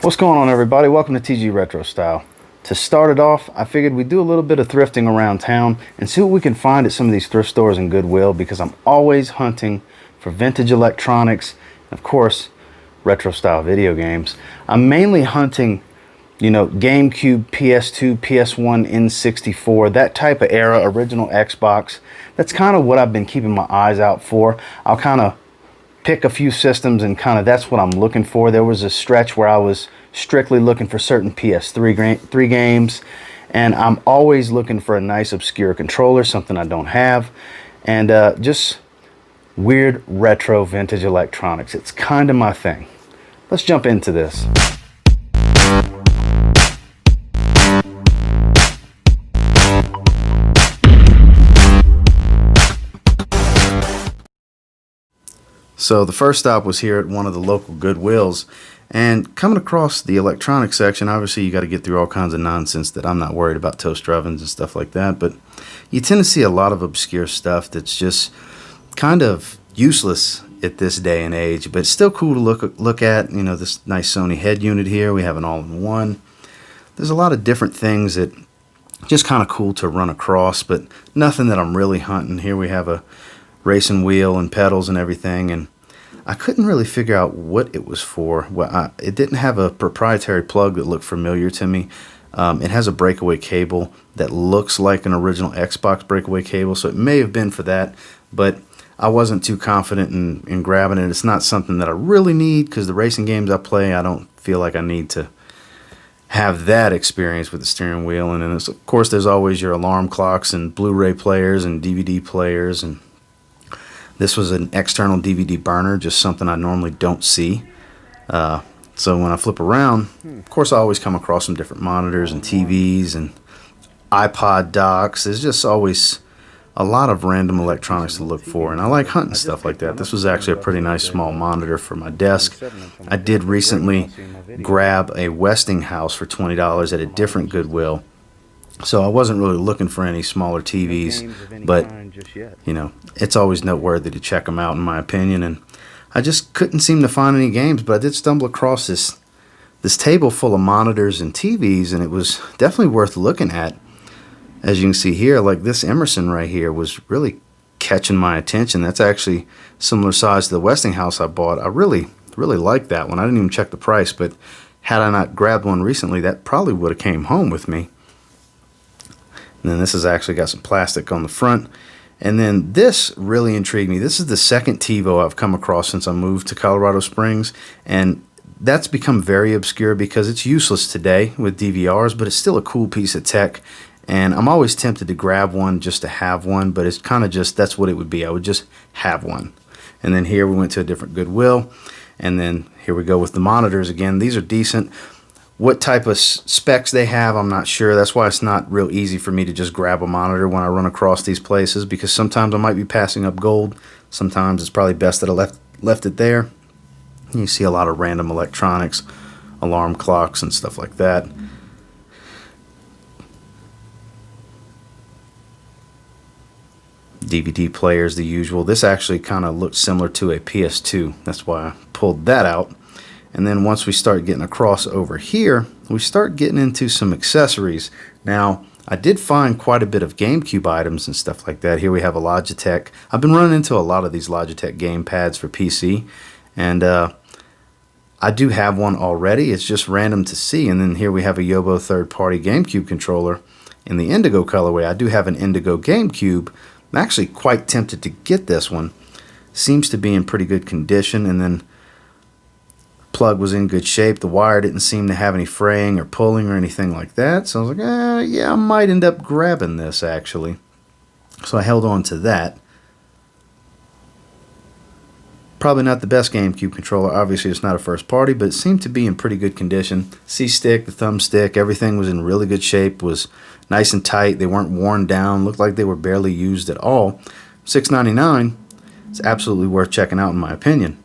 What's going on, everybody? Welcome to TG Retro Style. To start it off, I figured we'd do a little bit of thrifting around town and see what we can find at some of these thrift stores and Goodwill, because I'm always hunting for vintage electronics and, of course, retro style video games. I'm mainly hunting, GameCube, PS2, PS1, N64, that type of era, original Xbox. That's kind of what I've been keeping my eyes out for. I'll kind of pick a few systems and that's what I'm looking for. There was a stretch where I was strictly looking for certain PS3 games, and I'm always looking for a nice obscure controller, something I don't have, and just weird retro vintage electronics. It's kind of my thing. Let's jump into this. So the first stop was here at one of the local Goodwills, and coming across the electronics section, obviously you got to get through all kinds of nonsense that I'm not worried about, toaster ovens and stuff like that, but you tend to see a lot of obscure stuff that's just kind of useless at this day and age, but it's still cool to look at. This nice Sony head unit here. We have an all-in-one. There's a lot of different things that just kind of cool to run across, but nothing that I'm really hunting. Here we have a racing wheel and pedals and everything, and I couldn't really figure out what it was for. Well, it didn't have a proprietary plug that looked familiar to me. It has a breakaway cable that looks like an original Xbox breakaway cable, so it may have been for that, but I wasn't too confident in grabbing it. It's not something that I really need, because the racing games I play, I don't feel like I need to have that experience with the steering wheel. And then, of course, there's always your alarm clocks and Blu-ray players and DVD players, and this was an external DVD burner, just something I normally don't see. So when I flip around, of course, I always come across some different monitors and TVs and iPod docks. There's just always a lot of random electronics to look for, and I like hunting stuff like that. This was actually a pretty nice small monitor for my desk. I did recently grab a Westinghouse for $20 at a different Goodwill, so I wasn't really looking for any smaller TVs, but it's always noteworthy to check them out, in my opinion. And I just couldn't seem to find any games, but I did stumble across this table full of monitors and TVs, and it was definitely worth looking at. As you can see here, like this Emerson right here was really catching my attention. That's actually similar size to the Westinghouse I bought. I really like that one. I didn't even check the price, but had I not grabbed one recently, that probably would have came home with me. And then this has actually got some plastic on the front. And then this really intrigued me. This is the second TiVo I've come across since I moved to Colorado Springs, and that's become very obscure because it's useless today with DVRs, but it's still a cool piece of tech. And I'm always tempted to grab one just to have one, but it's kind of just, that's what it would be. I would just have one. And then here we went to a different Goodwill, and then here we go with the monitors again. These are decent. What type of specs they have, I'm not sure. That's why it's not real easy for me to just grab a monitor when I run across these places, because sometimes I might be passing up gold. Sometimes it's probably best that I left it there. You see a lot of random electronics, alarm clocks and stuff like that. DVD players, the usual. This actually kind of looks similar to a PS2. That's why I pulled that out. And then once we start getting across over here, we start getting into some accessories. Now, I did find quite a bit of GameCube items and stuff like that. Here we have a Logitech. I've been running into a lot of these Logitech game pads for PC, and I do have one already. It's just random to see. And then here we have a Yobo third-party GameCube controller in the Indigo colorway. I do have an Indigo GameCube. I'm actually quite tempted to get this one. Seems to be in pretty good condition, and then plug was in good shape. The wire didn't seem to have any fraying or pulling or anything like that, so I was like, yeah, I might end up grabbing this actually. So I held on to that. Probably not the best GameCube controller. Obviously it's not a first party, but it seemed to be in pretty good condition. C-stick, the thumbstick, everything was in really good shape, was nice and tight. They weren't worn down, looked like they were barely used at all. $6.99. It's absolutely worth checking out, in my opinion.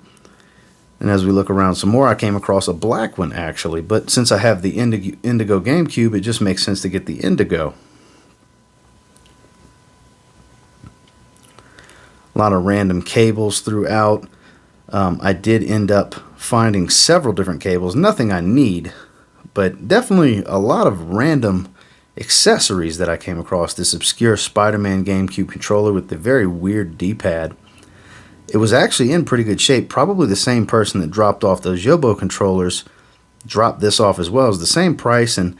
And as we look around some more, I came across a black one actually, but since I have the Indigo GameCube, it just makes sense to get the Indigo. A lot of random cables throughout. I did end up finding several different cables, nothing I need, but definitely a lot of random accessories that I came across. This obscure Spider-Man GameCube controller with the very weird D-pad. It was actually in pretty good shape. Probably the same person that dropped off those Yobo controllers dropped this off as well. It was the same price, and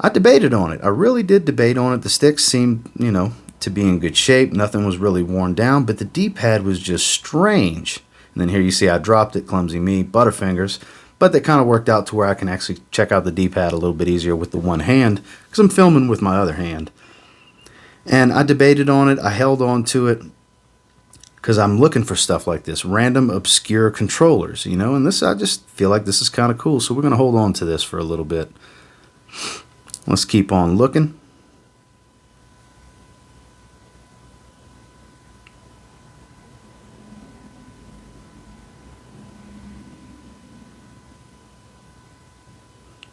I debated on it. I really did debate on it. The sticks seemed, to be in good shape. Nothing was really worn down, but the D-pad was just strange. And then here you see I dropped it, clumsy me, butterfingers. But that kind of worked out to where I can actually check out the D-pad a little bit easier with the one hand, because I'm filming with my other hand. And I debated on it. I held on to it because I'm looking for stuff like this, random obscure controllers, and this, I just feel like this is kind of cool. So we're going to hold on to this for a little bit. Let's keep on looking.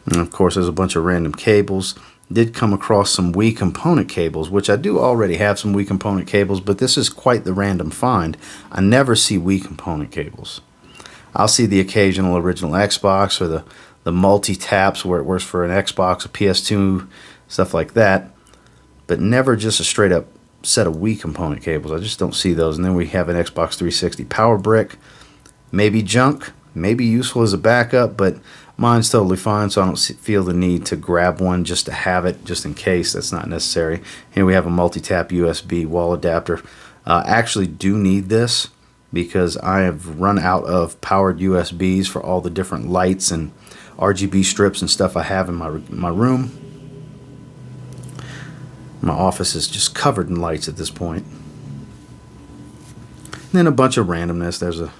And of course, there's a bunch of random cables. Did come across some Wii component cables, which I do already have some Wii component cables, but this is quite the random find. I never see Wii component cables. I'll see the occasional original Xbox or the multi-taps where it works for an Xbox, a PS2, stuff like that, but never just a straight up set of Wii component cables. I just don't see those. And then we have an Xbox 360 power brick. Maybe junk, maybe useful as a backup, but mine's totally fine, so I don't feel the need to grab one just to have it, just in case. That's not necessary. Here we have a multi-tap USB wall adapter. Actually do need this because I have run out of powered USBs for all the different lights and RGB strips and stuff I have in my room. My office is just covered in lights at this point. And then a bunch of randomness. There's a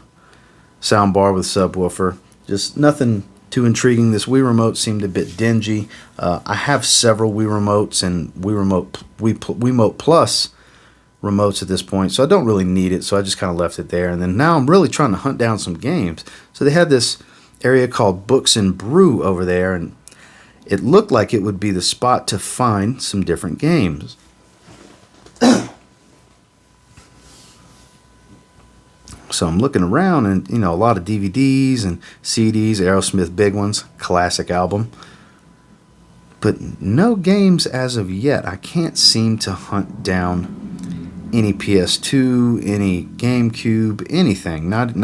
sound bar with subwoofer. Just nothing too intriguing. This Wii remote seemed a bit dingy. I have several Wii remotes and Wiimote Plus remotes at this point, so I don't really need it, so I just kind of left it there. And then now I'm really trying to hunt down some games. So they had this area called Books and Brew over there, and it looked like it would be the spot to find some different games. So I'm looking around, and a lot of DVDs and CDs, Aerosmith big ones, classic album. But no games as of yet. I can't seem to hunt down any PS2, any GameCube, anything. Not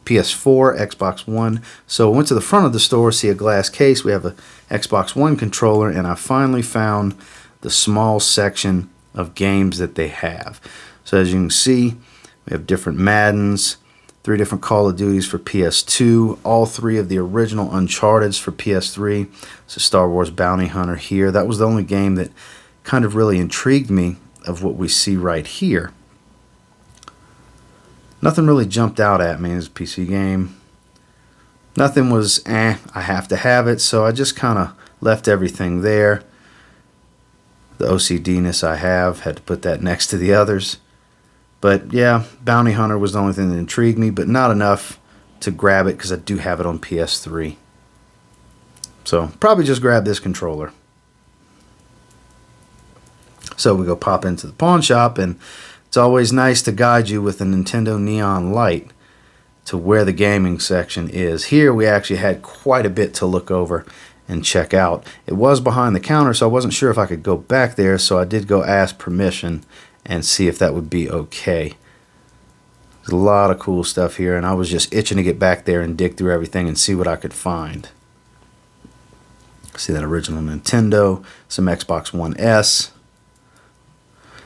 PS4, Xbox One. So I went to the front of the store, see a glass case. We have a Xbox One controller, and I finally found the small section of games that they have. So as you can see, we have different Maddens, 3 different Call of Duties for PS2, all 3 of the original Uncharted's for PS3. So Star Wars Bounty Hunter here. That was the only game that kind of really intrigued me of what we see right here. Nothing really jumped out at me as a PC game. Nothing was, I have to have it, so I just kind of left everything there. The OCD-ness I have, had to put that next to the others. But yeah, Bounty Hunter was the only thing that intrigued me, but not enough to grab it because I do have it on PS3. So probably just grab this controller. So we go pop into the pawn shop, and it's always nice to guide you with a Nintendo neon light to where the gaming section is. Here we actually had quite a bit to look over and check out. It was behind the counter, so I wasn't sure if I could go back there, so I did go ask permission and see if that would be okay. There's a lot of cool stuff here, and I was just itching to get back there and dig through everything and see what I could find. See that original Nintendo, some Xbox One S.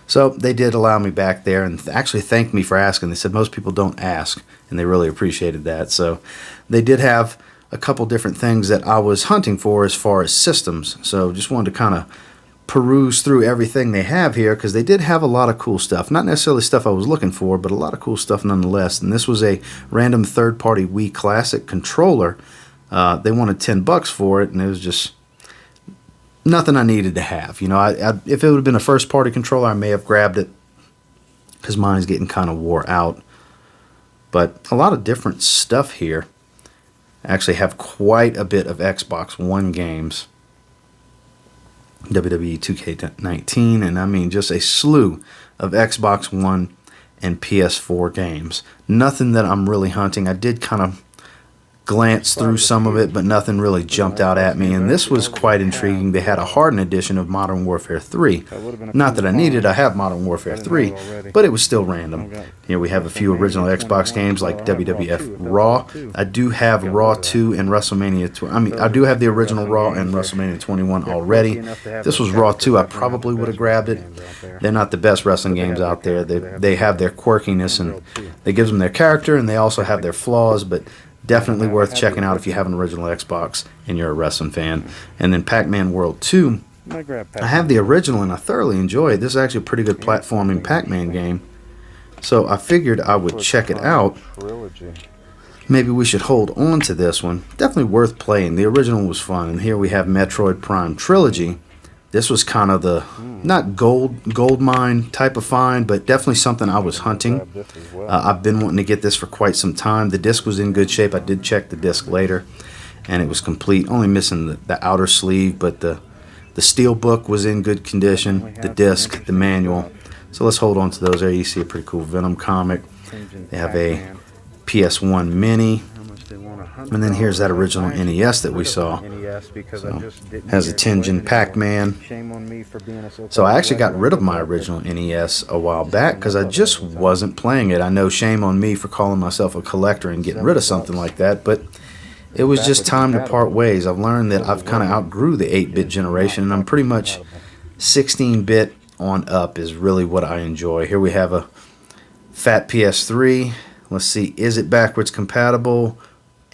So they did allow me back there and actually thanked me for asking. They said most people don't ask, and they really appreciated that. So they did have a couple different things that I was hunting for as far as systems. So just wanted to kind of peruse through everything they have here, because they did have a lot of cool stuff. Not necessarily stuff I was looking for, but a lot of cool stuff nonetheless. And this was a random third-party Wii Classic controller. They wanted $10 for it, and it was just nothing I needed to have. If it would have been a first-party controller, I may have grabbed it because mine's getting kind of wore out. But a lot of different stuff here. I actually have quite a bit of Xbox One games. WWE 2K19, and I mean just a slew of Xbox One and PS4 games. Nothing that I'm really hunting. I did kind of glanced through some of it, but nothing really jumped out at me, and this was quite intriguing. They had a hardened edition of Modern Warfare 3. Not that I needed, I have Modern Warfare 3, but it was still random. Here we have a few original Xbox games like WWF Raw. I do have Raw 2 and WrestleMania I do have the original Raw and WrestleMania 21 already. If this was Raw 2, I probably would have grabbed it. They're not the best wrestling games out there. They have their quirkiness, and they gives them their character, and they also have their flaws, but definitely worth checking out if you have an original Xbox and you're a wrestling fan. And then Pac-Man World 2. I have the original and I thoroughly enjoy it. This is actually a pretty good platforming Pac-Man game. So I figured I would check it out. Maybe we should hold on to this one. Definitely worth playing. The original was fun. And here we have Metroid Prime Trilogy. This was kind of the, not gold mine type of find, but definitely something I was hunting. I've been wanting to get this for quite some time. The disc was in good shape. I did check the disc later, and it was complete. Only missing the outer sleeve, but the steel book was in good condition. The disc, the manual. So let's hold on to those there. You see a pretty cool Venom comic. They have a PS1 Mini. And then here's that original NES that we saw. So, has a Tengen Pac-Man. So I actually got rid of my original NES a while back because I just wasn't playing it. I know, shame on me for calling myself a collector and getting rid of something like that, but it was just time to part ways. I've learned that I've kind of outgrew the 8-bit generation, and I'm pretty much 16-bit on up is really what I enjoy. Here we have a fat PS3. Let's see, is it backwards compatible?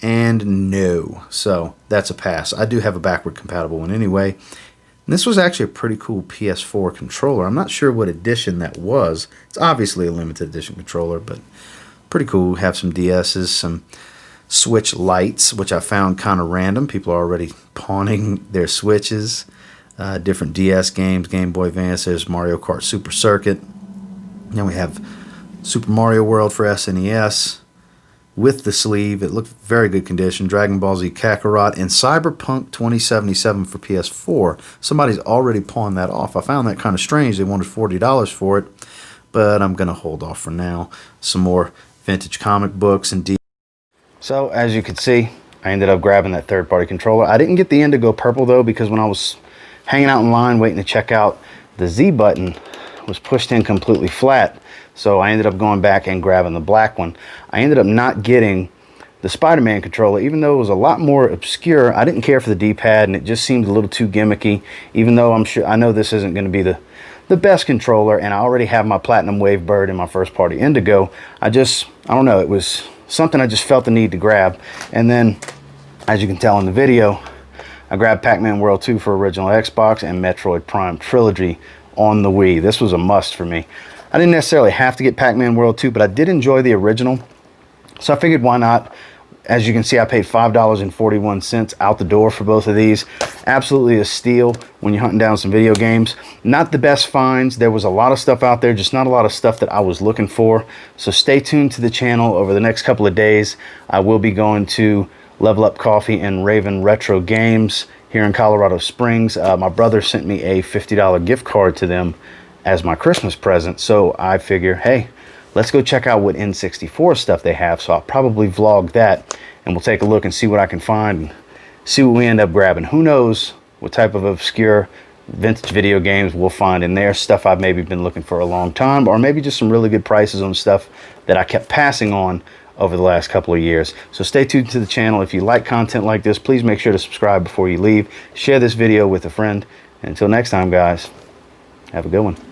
And no. So that's a pass. I do have a backward compatible one anyway. And this was actually a pretty cool PS4 controller. I'm not sure what edition that was. It's obviously a limited edition controller, but pretty cool. Have some DS's, some Switch lights, which I found kind of random. People are already pawning their Switches. Different DS games, Game Boy Advance. There's Mario Kart Super Circuit. Then we have Super Mario World for SNES. With the sleeve, it looked very good condition. Dragon Ball Z Kakarot and Cyberpunk 2077 for PS4. Somebody's already pawned that off. I found that kind of strange. They wanted $40 for it, but I'm going to hold off for now. Some more vintage comic books and So as you can see, I ended up grabbing that third-party controller. I didn't get the indigo purple though, because when I was hanging out in line waiting to check out, the Z button was pushed in completely flat. So I ended up going back and grabbing the black one. I ended up not getting the Spider-Man controller, even though it was a lot more obscure. I didn't care for the D-pad, and it just seemed a little too gimmicky. Even though I know this isn't going to be the best controller, and I already have my Platinum Wavebird and my first-party Indigo. I don't know, it was something I just felt the need to grab. And then, as you can tell in the video, I grabbed Pac-Man World 2 for original Xbox and Metroid Prime Trilogy on the Wii. This was a must for me. I didn't necessarily have to get Pac-Man World 2, but I did enjoy the original. So I figured, why not? As you can see, I paid $5.41 out the door for both of these. Absolutely a steal when you're hunting down some video games. Not the best finds. There was a lot of stuff out there, just not a lot of stuff that I was looking for. So stay tuned to the channel over the next couple of days. I will be going to Level Up Coffee and Raven Retro Games here in Colorado Springs. My brother sent me a $50 gift card to them as my Christmas present, so I figure, hey, let's go check out what N64 stuff they have. So I'll probably vlog that, and we'll take a look and see what I can find and see what we end up grabbing. Who knows what type of obscure vintage video games we'll find in there. Stuff I've maybe been looking for a long time, or maybe just some really good prices on stuff that I kept passing on over the last couple of years. So stay tuned to the channel. If you like content like this, please make sure to subscribe before you leave. Share this video with a friend. And until next time, guys, have a good one.